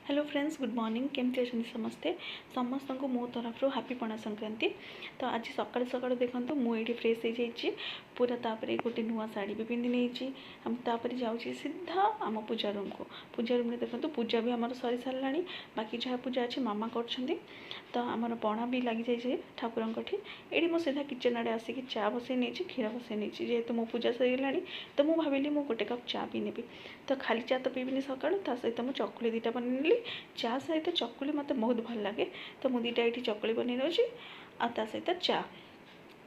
Hello friends, good morning. केमती अच्छा समस्ते समस्त को मो तरफ हापी पणा संक्रांति। तो आज सकाल सकाल देखो मुझे फ्रेश हो जाइए पूरा। तापर गोटे नुआ शाढ़ी भी पिंधि नहीं हम तापर जाऊँगी सीधा आम पूजा रूम को। पूजा रूम में देखो पूजा भी आम सरी सारा। बाकी जहाँ पूजा अच्छे मामा कर तो आमर पणा भी लग जाए ठाकुर ये मो सीधा किचन आड़े आसिक चा बसई नहीं क्षीर बसई नहीं जेहेतु मो पूजा सरीगला। तो मुझे भाविली मु गोटे कप चा पी नेबी। तो खाली चा तो पीबिनी सका सहित मुझे चकुली दीटा बनैली। चा सहित चकुली मत बहुत भल लगे तो मुझे दीटा ये चकुली बन नौची आ सहित चा।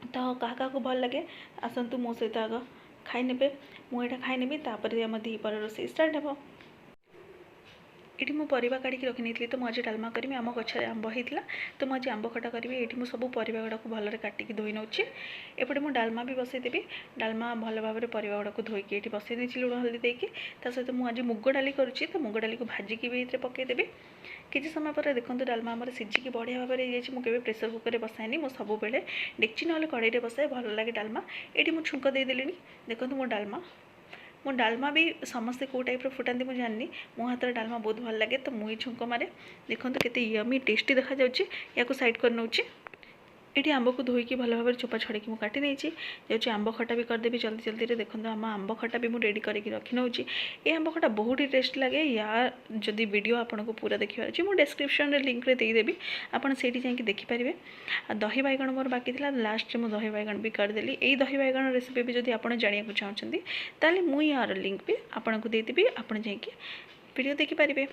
तो क्या भल लगे आसतु मो सहित आग खाई ने मुझे खाई नेबी तापर आम दीपर रोषे स्टार्ट हे। ये परिवा काढ़ी रखी नहीं तो मुझे डालमा करी आम गचर आंब होता तो मुझे आंब खटा करी ये सब परिवा गुड़ाक भलरे काटिकी धोई नौची। एपटे मुझे डालमा भी बसईदेवी। डालमा भल भाव में परिवा गुड़ाक धोईकी ये बसई देती लुण हल्दी देकी। सहित मुझे मुग डाली करुँची तो मुग डाली को भाजिकी भी ये पकईदेवी। किसी समय पर देखो डालमा आम सीझिकी बढ़िया भाव में हो मुझे प्रेसर कुकर में बसाएनी मो सब डेक्ची ना कड़े बसाए भल लगे डालमा। ये मुझे छुंक देदेली। देखो मो डालमा भी समस्ते कौ टाइप फुटाती मुझे जाननी मो हाथ डालमा बहुत भल लगे तो मुझे छुंक मारे। देखो केते यमी टेस्टी देखा जाउची। या साइड कर नौची। ये आंब को धोईकी भल भाव में चोपा छड़े काटी नहीं जाऊँगी। आंब खटा भी करदेवी जल्दी जल्दी रे। देखो आम आंब खटा भी मुझे रेडी करके रखी नौची। ये आंब खटा बहुत ही टेस्ट लगे। या जदि वीडियो आपन को पूरा देखिए अच्छे मुझे डिस्क्रिप्शन में लिंक रे देदेवी आपन से जाकि देखिपारे। दही बैगण मोर बाकी था लास्ट में दही बैगण भी करदेली। यही दही बैगण रेसिपी भी जब आप जानू चाहते ताले मुझे यार लिंक भी आपन को देदेवी आपन जाकि वीडियो देखिपारे।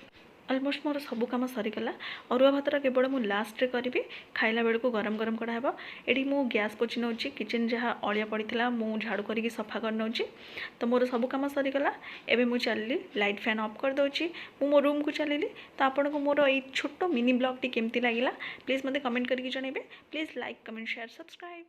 अलमोस्ट मोर सब कम सरीगला। अरुआ भातर केवल मुझे लास्ट करी खाइला बेलू गरम गरम कराब। ये मु गैस पोछि नौची किचन जहाँ अलिया पड़ा मु झाड़ू करके सफा कर नौची। तो मोर सब कम सरीगला। एबे मु चलली लाइट फैन ऑफ कर दूची मो रूम को चलली। तो आपन को मोर ये छोट मिनी ब्लॉग टी केमती लगिला प्लीज़ मते कमेंट करके जनइबे। Please like comment share subscribe.